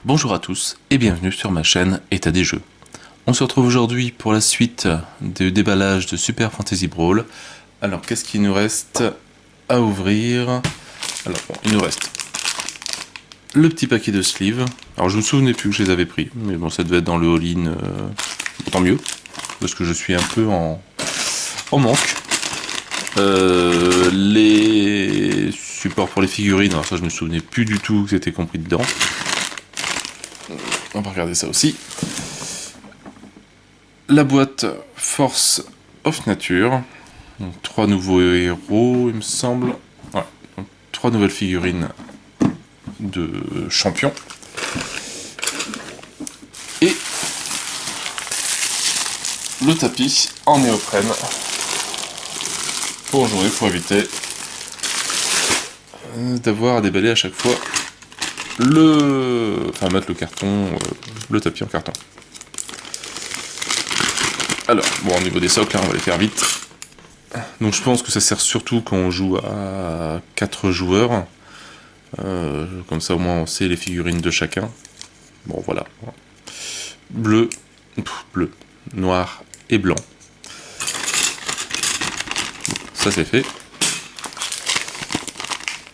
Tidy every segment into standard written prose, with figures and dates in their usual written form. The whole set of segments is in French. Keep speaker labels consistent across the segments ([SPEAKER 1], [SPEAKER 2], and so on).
[SPEAKER 1] Bonjour à tous et bienvenue sur ma chaîne État des jeux. On se retrouve aujourd'hui pour la suite du déballage de Super Fantasy Brawl. Alors qu'est-ce qu'il nous reste à ouvrir? Alors bon, il nous reste le petit paquet de sleeves. Alors je me souvenais plus que je les avais pris, mais bon ça devait être dans le all-in, tant mieux, parce que je suis un peu en manque. Les supports pour les figurines, alors ça je me souvenais plus du tout que c'était compris dedans. On va regarder ça aussi. La boîte Force of Nature. Donc, 3 nouveaux héros, il me semble. Ouais. Donc, 3 nouvelles figurines de champions. Et le tapis en néoprène. Pour jouer, pour éviter d'avoir à déballer à chaque fois enfin mettre le carton, le tapis en carton. Alors, bon, au niveau des socles, hein, on va les faire vite. Donc je pense que ça sert surtout quand on joue à 4 joueurs. Comme ça au moins on sait les figurines de chacun. Bon voilà. Bleu, noir et blanc. Ça c'est fait.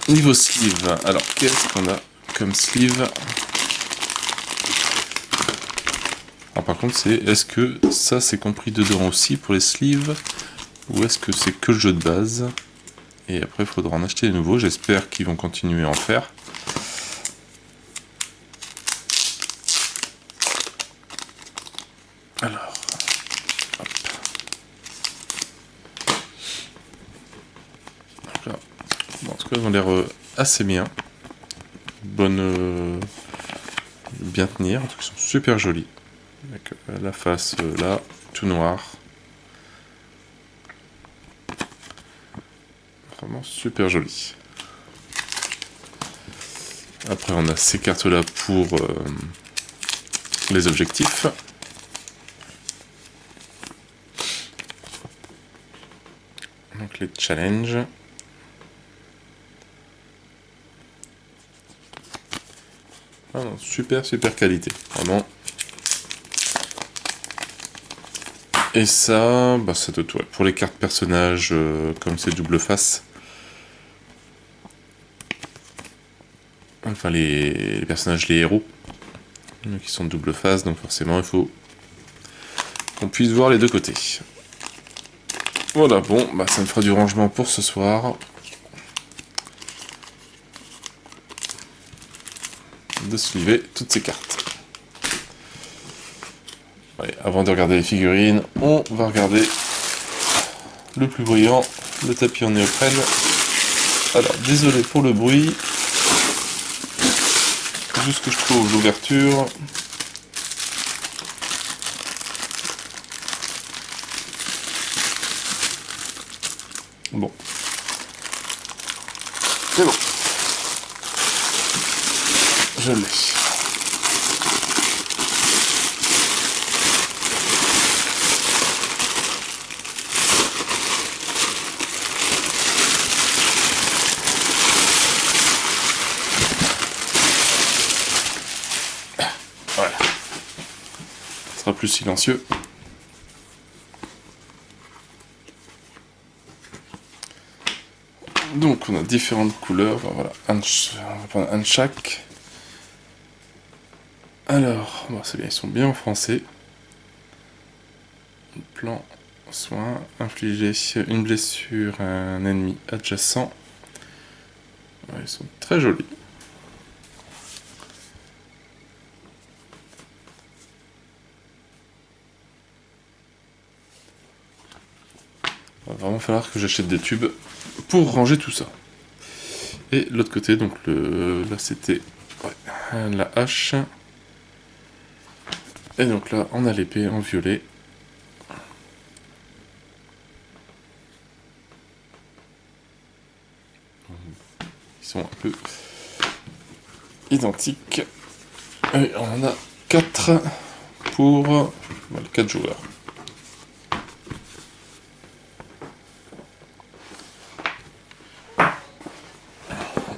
[SPEAKER 1] Niveau sleeve, alors qu'est-ce qu'on a comme sleeve? Alors par contre c'est, est-ce que ça c'est compris dedans aussi pour les sleeves? Ou est-ce que c'est que le jeu de base? Et après il faudra en acheter de nouveaux, j'espère qu'ils vont continuer à en faire. Alors, hop. Donc là, bon, en tout cas ils ont l'air assez bien. Bien tenir, en tout cas ils sont super jolis. Avec la face là, tout noir. Vraiment super joli. Après on a ces cartes là pour les objectifs. Donc les challenges. Ah non, super qualité, vraiment. Et ça, bah ça doit tout. Ouais. Pour les cartes personnages, comme c'est double face. Enfin les personnages, les héros, qui sont de double face, donc forcément il faut qu'on puisse voir les deux côtés. Voilà, bon, bah ça me fera du rangement pour ce soir. De sleever toutes ces cartes. Allez, avant de regarder les figurines, on va regarder le plus brillant, le tapis en néoprène. Alors, désolé pour le bruit. Juste que je trouve l'ouverture. Bon. C'est bon. Je l'ai. Voilà. Ce sera plus silencieux. Donc on a différentes couleurs. Voilà. On va prendre un de chaque. Alors, bon, c'est bien, ils sont bien en français. Plan, soin, infliger une blessure à un ennemi adjacent. Ouais, ils sont très jolis. Il va vraiment falloir que j'achète des tubes pour ranger tout ça. Et l'autre côté, donc là c'était la hache. Et donc là, on a l'épée en violet. Ils sont un peu identiques. Et on en a 4 pour 4 joueurs.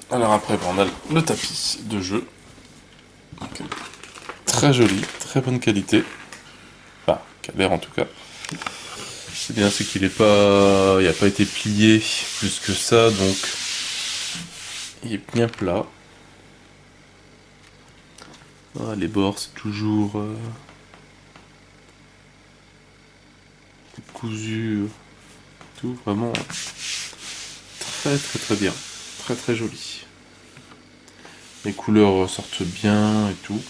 [SPEAKER 1] Alors après, on a le tapis de jeu. Okay. très joli, très bonne qualité. Enfin, qui a l'air en tout cas. C'est bien, c'est qu'il n'a pas été plié plus que ça, donc il est bien plat. Ah, les bords, c'est toujours cousu, tout vraiment très très très bien, très très joli. Les couleurs sortent bien et tout.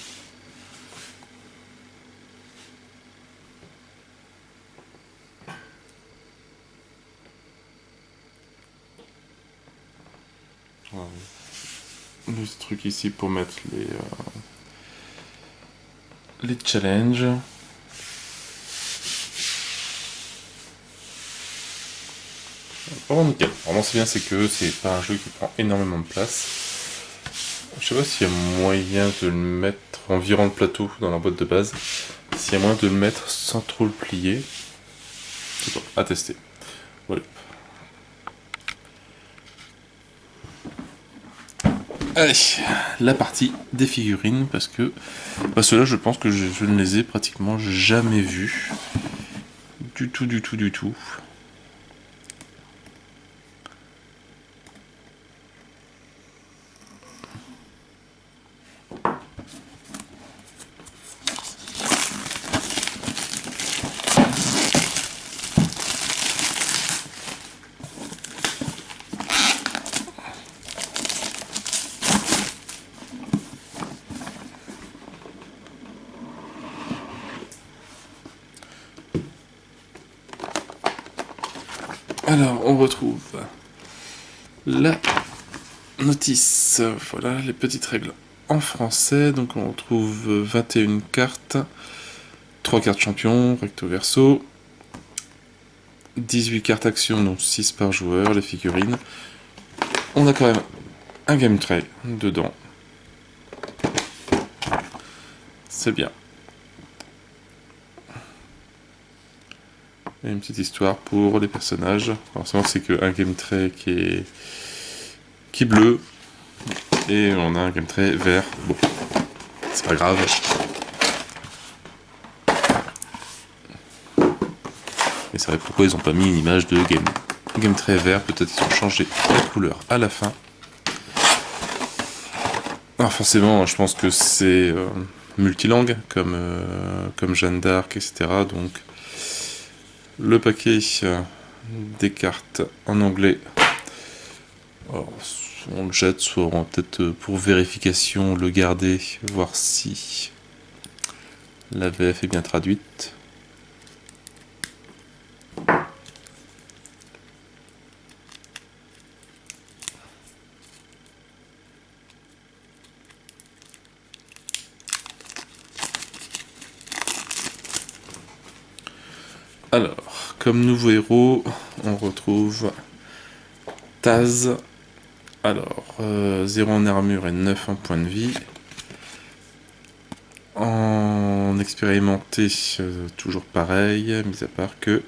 [SPEAKER 1] Voilà. Le truc ici pour mettre les challenges. Vraiment nickel. Vraiment c'est bien, c'est que c'est pas un jeu qui prend énormément de place. Je sais pas s'il y a moyen de le mettre environ le plateau dans la boîte de base. S'il y a moyen de le mettre sans trop le plier. Je sais pas, à tester. Voilà. Allez, la partie des figurines, parce que ceux-là, je pense que je ne les ai pratiquement jamais vus. Du tout, du tout, du tout. Alors, on retrouve la notice, voilà les petites règles en français. Donc on retrouve 21 cartes, 3 cartes champions, recto verso, 18 cartes actions, donc 6 par joueur, les figurines. On a quand même un game tray dedans. C'est bien. Et une petite histoire pour les personnages. Forcément, c'est qu'un game tray qui est bleu. Et on a un game tray vert. Bon, c'est pas grave. Mais c'est vrai pourquoi ils ont pas mis une image de game tray vert. Peut-être qu'ils ont changé la couleur à la fin. Alors forcément, je pense que c'est multilangue, comme Jeanne d'Arc, etc. Donc, le paquet des cartes en anglais. Alors, on le jette, soit on va peut-être pour vérification le garder, voir si la VF est bien traduite. Alors, comme nouveau héros, on retrouve Taz. Alors, 0 en armure et 9 en point de vie. En expérimenté, toujours pareil, mis à part que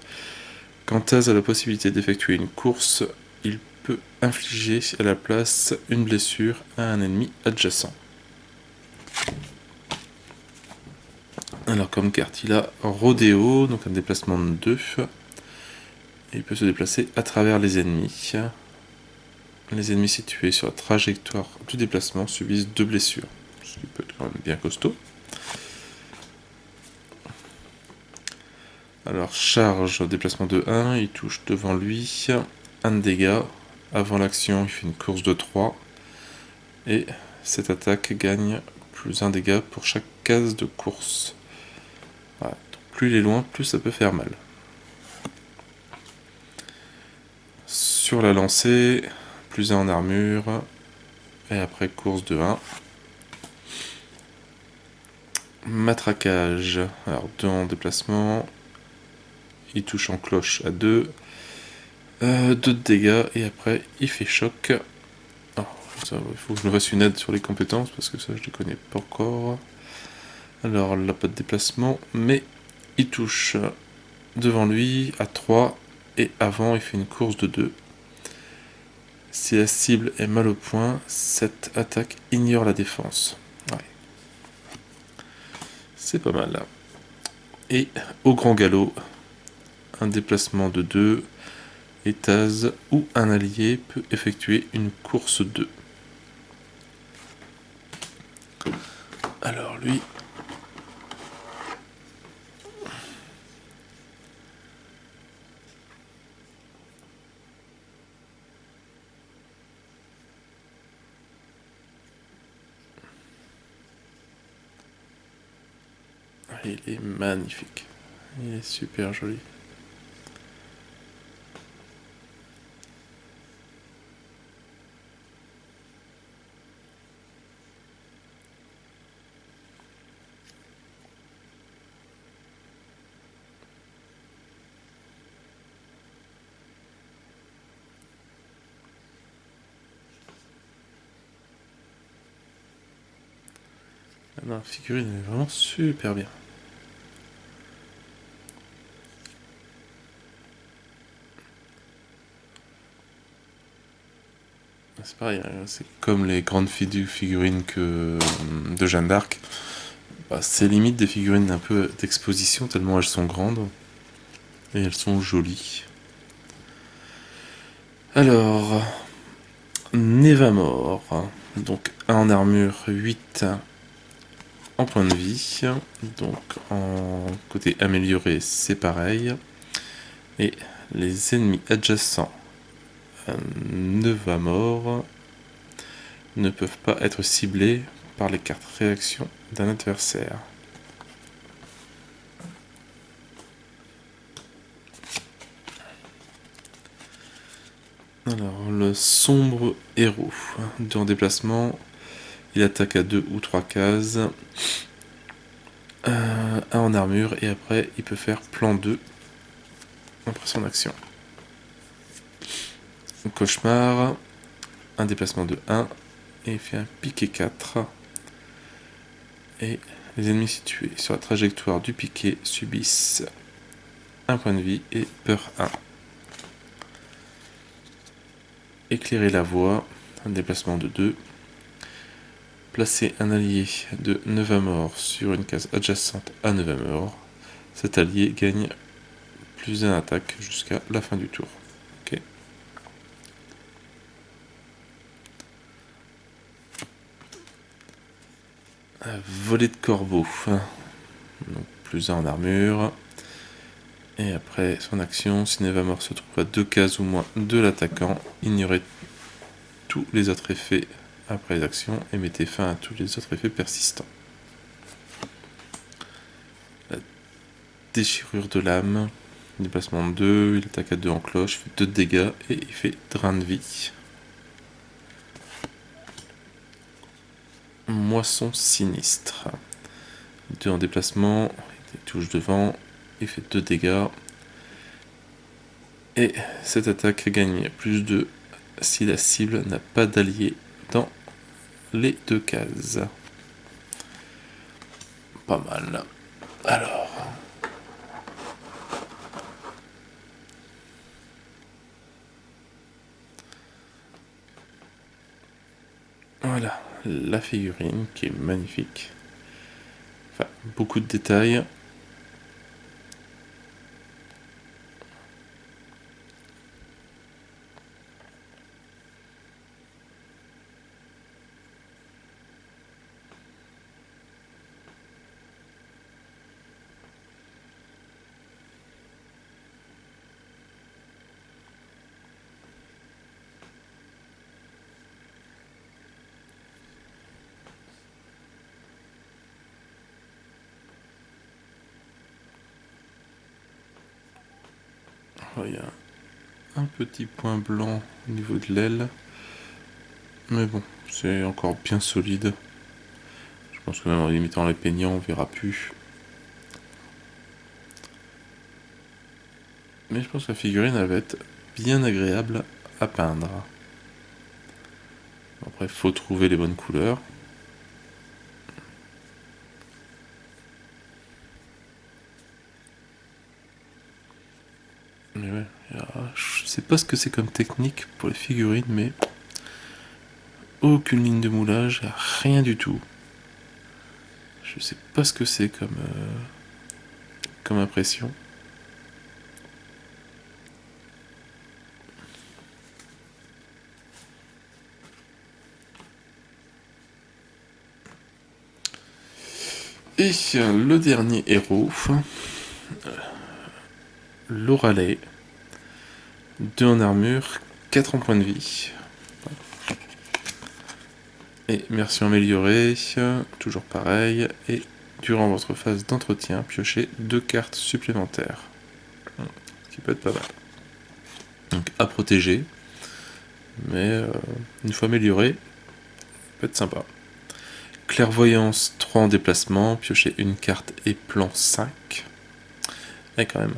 [SPEAKER 1] quand Taz a la possibilité d'effectuer une course, il peut infliger à la place une blessure à un ennemi adjacent. Alors comme carte, il a Rodéo, donc un déplacement de 2. Et il peut se déplacer à travers les ennemis. Les ennemis situés sur la trajectoire du déplacement subissent 2 blessures, ce qui peut être quand même bien costaud. Alors charge, déplacement de 1, il touche devant lui, 1 de dégâts. Avant l'action, il fait une course de 3. Et cette attaque gagne plus 1 dégât pour chaque case de course. Voilà. Donc plus il est loin, plus ça peut faire mal. Sur la lancée, plus 1 en armure. Et après course de 1. Matraquage, alors 2 en déplacement. Il touche en cloche à 2. 2 de dégâts et après il fait choc. Oh, ça, il faut que je me fasse une aide sur les compétences parce que ça je les connais pas encore. Alors là pas de déplacement mais il touche devant lui à 3 et avant il fait une course de 2. Si la cible est mal au point, cette attaque ignore la défense. Ouais. C'est pas mal. Et au grand galop, un déplacement de 2, et Taz ou un allié peut effectuer une course 2. Alors lui... il est magnifique. Il est super joli. La figurine est vraiment super bien. C'est pareil, c'est comme les grandes figurines de Jeanne d'Arc. Bah, c'est limite des figurines un peu d'exposition tellement elles sont grandes. Et elles sont jolies. Alors, Nevamor. Donc 1 en armure, 8 en point de vie. Donc en côté amélioré, c'est pareil. Et les ennemis adjacents à Nevamor ne peuvent pas être ciblés par les cartes réaction d'un adversaire. Alors, le sombre héros. 2 en déplacement. Il attaque à 2 ou 3 cases. 1 en armure. Et après, il peut faire plan 2 après son action. Cauchemar. Un déplacement de 1. Et il fait un piqué 4. Et les ennemis situés sur la trajectoire du piqué subissent 1 point de vie et peur 1. Éclairer la voie. Un déplacement de 2. Placer un allié de Nevamor sur une case adjacente à Nevamor. Cet allié gagne plus d'un attaque jusqu'à la fin du tour. Ok. Volet de corbeau. Donc plus 1 en armure. Et après son action, si Nevamor se trouve à 2 cases ou moins de l'attaquant, ignorez tous les autres effets après les actions et mettez fin à tous les autres effets persistants. La déchirure de l'âme. Déplacement de 2, il attaque à 2 en cloche, fait 2 de dégâts et il fait drain de vie. Moisson sinistre. 2 en déplacement, il touche devant, il fait 2 dégâts. Et cette attaque gagne plus 2 si la cible n'a pas d'allié dans les 2 cases. Pas mal. Alors... voilà, la figurine qui est magnifique. Enfin, beaucoup de détails. Il y a un petit point blanc au niveau de l'aile. Mais bon, c'est encore bien solide. Je pense que même en limitant les peignants, on verra plus. Mais je pense que la figurine, elle va être bien agréable à peindre. Après, il faut trouver les bonnes couleurs. Mais ouais, je sais pas ce que c'est comme technique pour les figurines, mais aucune ligne de moulage, rien du tout. Je sais pas ce que c'est comme impression. Et le dernier héros, Lorelei. 2 en armure, 4 en points de vie. Et version améliorée, toujours pareil. Et durant votre phase d'entretien, piochez 2 cartes supplémentaires. Ce qui peut être pas mal. Donc à protéger. Mais une fois amélioré, peut être sympa. Clairvoyance 3 en déplacement, piochez une carte et plan 5. Et quand même.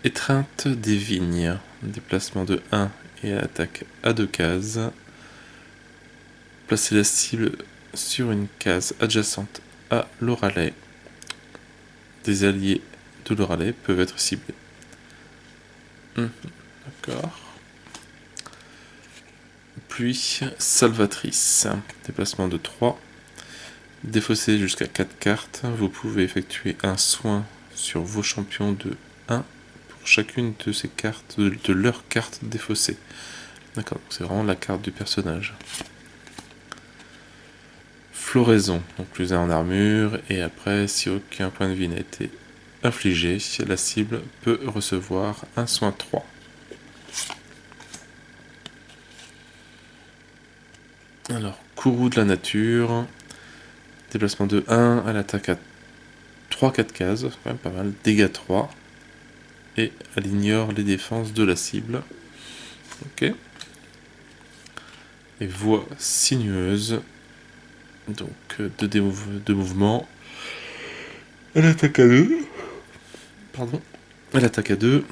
[SPEAKER 1] Étreinte des vignes, déplacement de 1 et attaque à 2 cases. Placez la cible sur une case adjacente à Lorelei. Des alliés de Lorelei peuvent être ciblés. D'accord. Puis Salvatrice, déplacement de 3. Défaussez jusqu'à 4 cartes. Vous pouvez effectuer un soin sur vos champions de 1 pour chacune de ces cartes, de leurs cartes défaussées. D'accord, c'est vraiment la carte du personnage. Floraison, donc plus 1 en armure, et après, si aucun point de vie n'a été infligé, la cible peut recevoir un soin 3. Alors, Courroux de la nature, déplacement de 1, elle attaque à 3-4 cases, c'est quand même pas mal, dégâts 3, et elle ignore les défenses de la cible. Ok. Et voix sinueuse, donc 2 mouvements. Elle attaque à 2. Pardon. Elle attaque à 2.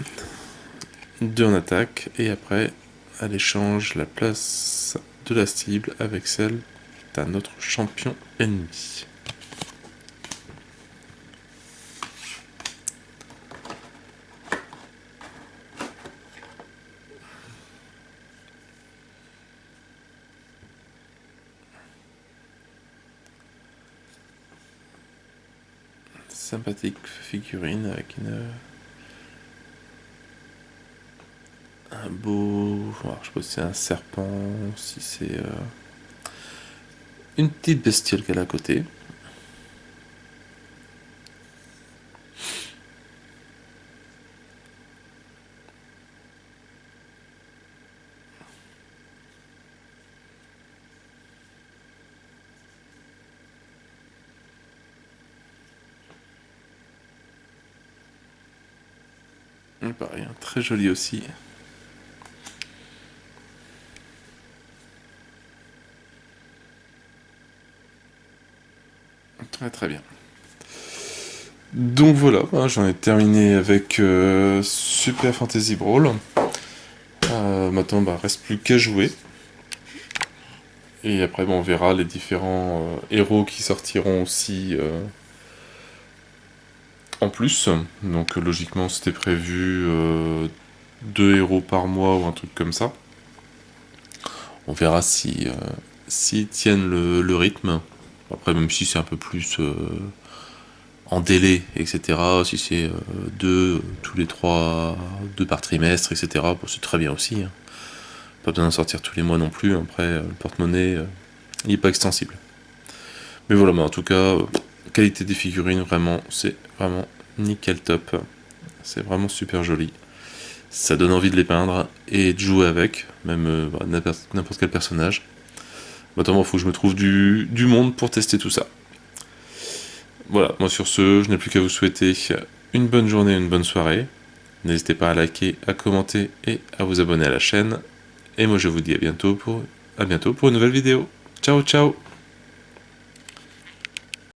[SPEAKER 1] 2 en attaque. Et après, elle échange la place de la cible avec celle d'un autre champion ennemi. Sympathique figurine avec un beau... Alors, je sais pas si c'est un serpent, si c'est une petite bestiole qu'elle a à côté. Pareil, très joli aussi. Très très bien. Donc voilà, j'en ai terminé avec Super Fantasy Brawl. Maintenant, reste plus qu'à jouer. Et après, on verra les différents héros qui sortiront aussi en plus. Donc logiquement, c'était prévu 2 héros par mois ou un truc comme ça. On verra si s'ils tiennent le rythme. Après, même si c'est un peu plus en délai, etc. Si c'est 2 tous les 3, 2 par trimestre, etc. Bon, c'est très bien aussi. Hein. Pas besoin d'en sortir tous les mois non plus. Après, le porte-monnaie, il n'est pas extensible. Mais voilà, en tout cas, qualité des figurines, vraiment, c'est vraiment nickel top. C'est vraiment super joli. Ça donne envie de les peindre et de jouer avec, même n'importe quel personnage. Notamment, il faut que je me trouve du monde pour tester tout ça. Voilà, moi sur ce, je n'ai plus qu'à vous souhaiter une bonne journée, une bonne soirée. N'hésitez pas à liker, à commenter et à vous abonner à la chaîne. Et moi je vous dis à bientôt pour une nouvelle vidéo. Ciao ciao.